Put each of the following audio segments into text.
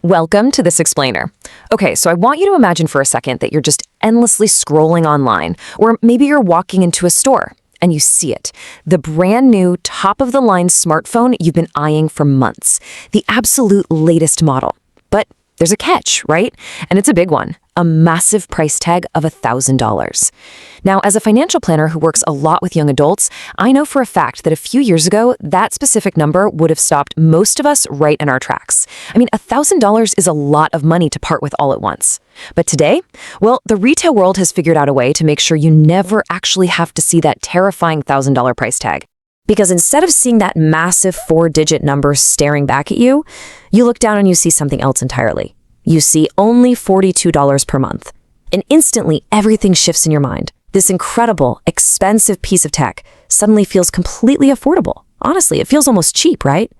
Welcome to this explainer. Okay, so I want you to imagine for a second that you're just endlessly scrolling online, or maybe you're walking into a store and you see it. The brand new top-of-the-line smartphone you've been eyeing for months. The absolute latest model. But there's a catch, right? And it's a big one. A massive price tag of $1,000. Now, as a financial planner who works a lot with young adults, I know for a fact that a few years ago, that specific number would have stopped most of us right in our tracks. I mean, $1,000 is a lot of money to part with all at once. But today, well, the retail world has figured out a way to make sure you never actually have to see that terrifying $1,000 price tag. Because instead of seeing that massive 4-digit number staring back at you, you look down and you see something else entirely. You see only $42 per month. And instantly, everything shifts in your mind. This incredible, expensive piece of tech suddenly feels completely affordable. Honestly, it feels almost cheap, right?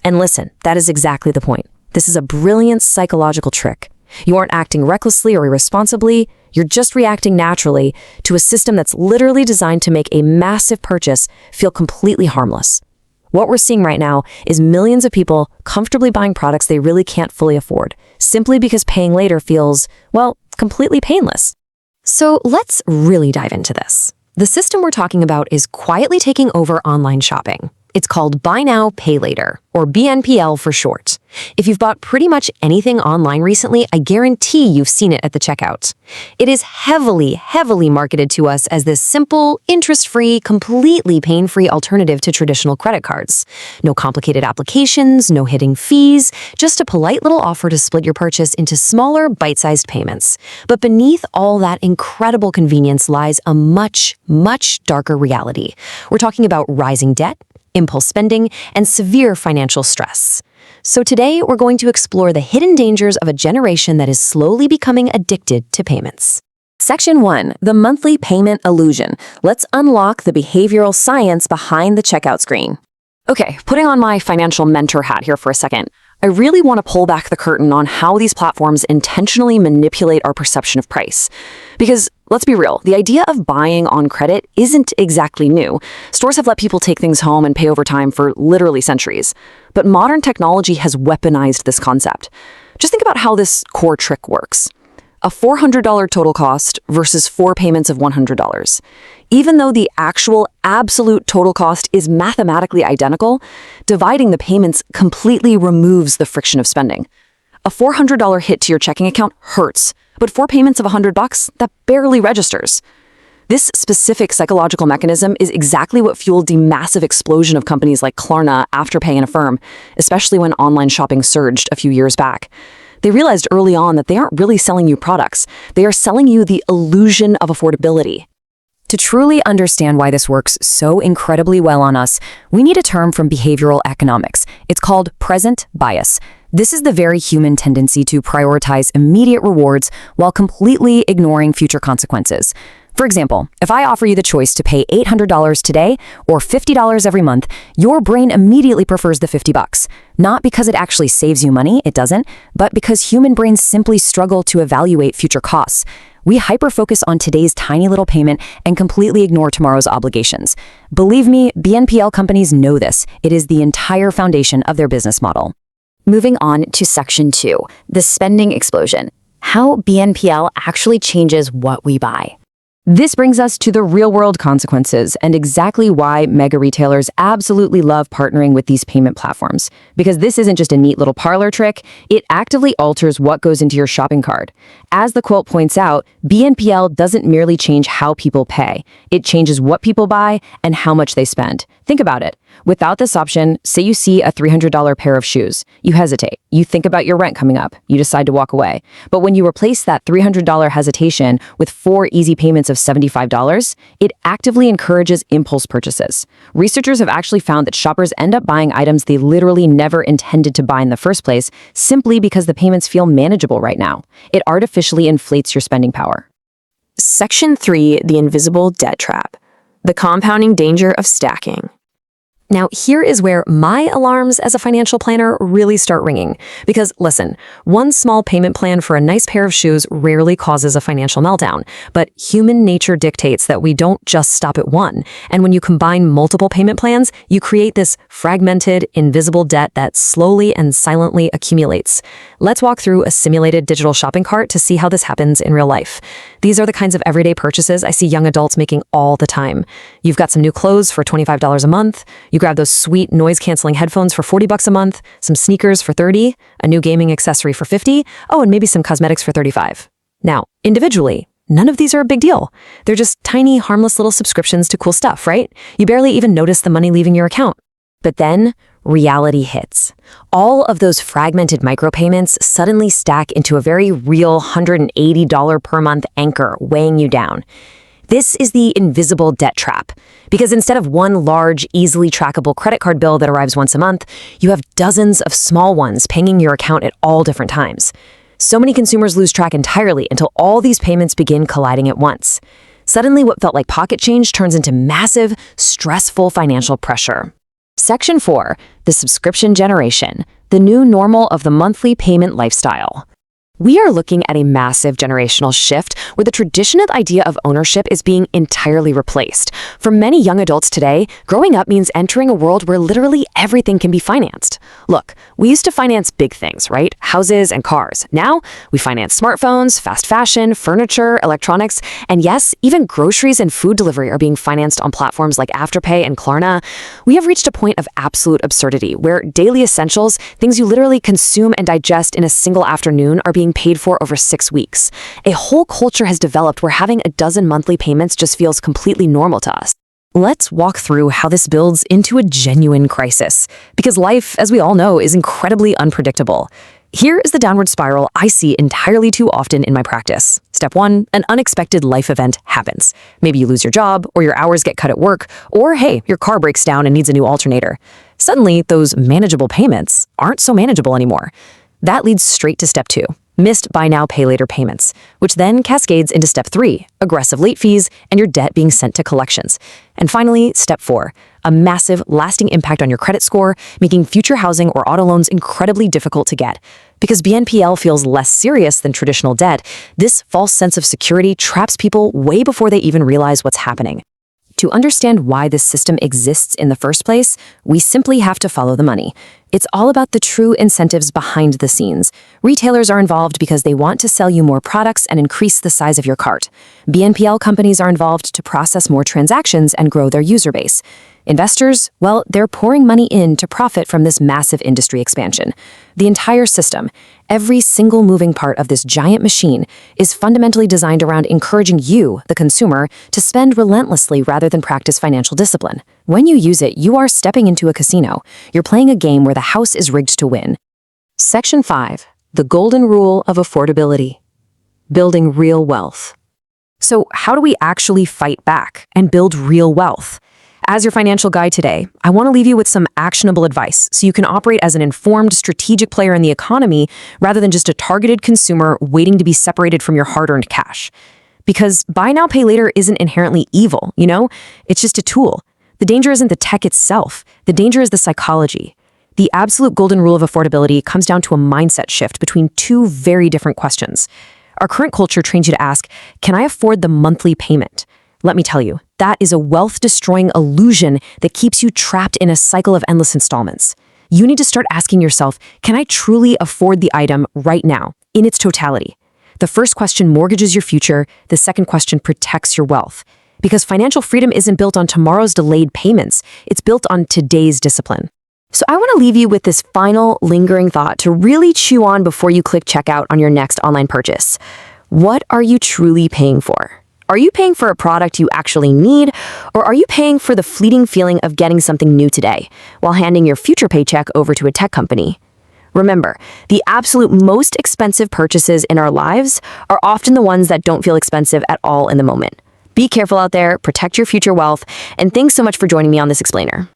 And listen, that is exactly the point. This is a brilliant psychological trick. You aren't acting recklessly or irresponsibly. You're just reacting naturally to a system that's literally designed to make a massive purchase feel completely harmless. What we're seeing right now is millions of people comfortably buying products they really can't fully afford, simply because paying later feels, well, completely painless. So let's really dive into this. The system we're talking about is quietly taking over online shopping. It's called Buy Now, Pay Later, or BNPL for short. If you've bought pretty much anything online recently, I guarantee you've seen it at the checkout. It is heavily marketed to us as this simple, interest-free, completely pain-free alternative to traditional credit cards. No complicated applications, no hidden fees, just a polite little offer to split your purchase into smaller, bite-sized payments. But beneath all that incredible convenience lies a much darker reality. We're talking about rising debt, impulse spending, and severe financial stress. So today, we're going to explore the hidden dangers of a generation that is slowly becoming addicted to payments. Section 1, the monthly payment illusion. Let's unlock the behavioral science behind the checkout screen. Okay, putting on my financial mentor hat here for a second, I really want to pull back the curtain on how these platforms intentionally manipulate our perception of price. Because, let's be real, the idea of buying on credit isn't exactly new. Stores have let people take things home and pay over time for literally centuries. But modern technology has weaponized this concept. Just think about how this core trick works. A $400 total cost versus 4 payments of $100. Even though the actual absolute total cost is mathematically identical, dividing the payments completely removes the friction of spending. A $400 hit to your checking account hurts, but 4 payments of $100, that barely registers. This specific psychological mechanism is exactly what fueled the massive explosion of companies like Klarna, Afterpay, and Affirm, especially when online shopping surged a few years back. They realized early on that they aren't really selling you products. They are selling you the illusion of affordability. To truly understand why this works so incredibly well on us, we need a term from behavioral economics. It's called present bias. This is the very human tendency to prioritize immediate rewards while completely ignoring future consequences. For example, if I offer you the choice to pay $800 today or $50 every month, your brain immediately prefers the $50. Not because it actually saves you money, it doesn't, but because human brains simply struggle to evaluate future costs. We hyper-focus on today's tiny little payment and completely ignore tomorrow's obligations. Believe me, BNPL companies know this. It is the entire foundation of their business model. Moving on to Section 2, the spending explosion. How BNPL actually changes what we buy. This brings us to the real-world consequences and exactly why mega retailers absolutely love partnering with these payment platforms. Because this isn't just a neat little parlor trick, it actively alters what goes into your shopping cart. As the quote points out, BNPL doesn't merely change how people pay. It changes what people buy and how much they spend. Think about it. Without this option, say you see a $300 pair of shoes. You hesitate. You think about your rent coming up. You decide to walk away. But when you replace that $300 hesitation with 4 easy payments of $75, it actively encourages impulse purchases. Researchers have actually found that shoppers end up buying items they literally never intended to buy in the first place simply because the payments feel manageable right now. It artificially inflates your spending power. Section 3, the invisible debt trap. The compounding danger of stacking. Now, here is where my alarms as a financial planner really start ringing. Because listen, one small payment plan for a nice pair of shoes rarely causes a financial meltdown. But human nature dictates that we don't just stop at one. And when you combine multiple payment plans, you create this fragmented, invisible debt that slowly and silently accumulates. Let's walk through a simulated digital shopping cart to see how this happens in real life. These are the kinds of everyday purchases I see young adults making all the time. You've got some new clothes for $25 a month. You grab those sweet noise-canceling headphones for $40 a month, some sneakers for $30, a new gaming accessory for $50, oh, and maybe some cosmetics for $35. Now, individually, none of these are a big deal. They're just tiny, harmless little subscriptions to cool stuff, right? You barely even notice the money leaving your account. But then, reality hits. All of those fragmented micropayments suddenly stack into a very real $180 per month anchor weighing you down. This is the invisible debt trap, because instead of one large, easily trackable credit card bill that arrives once a month, you have dozens of small ones pinging your account at all different times. So many consumers lose track entirely until all these payments begin colliding at once. Suddenly, what felt like pocket change turns into massive, stressful financial pressure. Section 4, the subscription generation, the new normal of the monthly payment lifestyle. We are looking at a massive generational shift where the traditional idea of ownership is being entirely replaced. For many young adults today, growing up means entering a world where literally everything can be financed. Look, we used to finance big things, right? Houses and cars. Now, we finance smartphones, fast fashion, furniture, electronics, and yes, even groceries and food delivery are being financed on platforms like Afterpay and Klarna. We have reached a point of absolute absurdity where daily essentials, things you literally consume and digest in a single afternoon, are being paid for over 6 weeks. A whole culture has developed where having a dozen monthly payments just feels completely normal to us. Let's walk through how this builds into a genuine crisis, because life, as we all know, is incredibly unpredictable. Here is the downward spiral I see entirely too often in my practice. Step 1, an unexpected life event happens. Maybe you lose your job, or your hours get cut at work, or hey, your car breaks down and needs a new alternator. Suddenly, those manageable payments aren't so manageable anymore. That leads straight to step 2. Missed buy now, pay later payments, which then cascades into step 3, aggressive late fees, and your debt being sent to collections. And finally, step 4, a massive, lasting impact on your credit score, making future housing or auto loans incredibly difficult to get. Because BNPL feels less serious than traditional debt, this false sense of security traps people way before they even realize what's happening. To understand why this system exists in the first place, we simply have to follow the money. It's all about the true incentives behind the scenes. Retailers are involved because they want to sell you more products and increase the size of your cart. BNPL companies are involved to process more transactions and grow their user base. Investors, well, they're pouring money in to profit from this massive industry expansion. The entire system, every single moving part of this giant machine, is fundamentally designed around encouraging you, the consumer, to spend relentlessly rather than practice financial discipline. When you use it, you are stepping into a casino. You're playing a game where the house is rigged to win. Section 5, the golden rule of affordability. Building real wealth. So how do we actually fight back and build real wealth? As your financial guide today, I want to leave you with some actionable advice so you can operate as an informed, strategic player in the economy rather than just a targeted consumer waiting to be separated from your hard-earned cash. Because buy now, pay later isn't inherently evil, you know? It's just a tool. The danger isn't the tech itself. The danger is the psychology. The absolute golden rule of affordability comes down to a mindset shift between two very different questions. Our current culture trains you to ask, can I afford the monthly payment? Let me tell you, that is a wealth-destroying illusion that keeps you trapped in a cycle of endless installments. You need to start asking yourself, can I truly afford the item right now, in its totality? The first question mortgages your future. The second question protects your wealth. Because financial freedom isn't built on tomorrow's delayed payments. It's built on today's discipline. So I want to leave you with this final lingering thought to really chew on before you click checkout on your next online purchase. What are you truly paying for? Are you paying for a product you actually need, or are you paying for the fleeting feeling of getting something new today while handing your future paycheck over to a tech company? Remember, the absolute most expensive purchases in our lives are often the ones that don't feel expensive at all in the moment. Be careful out there, protect your future wealth, and thanks so much for joining me on this explainer.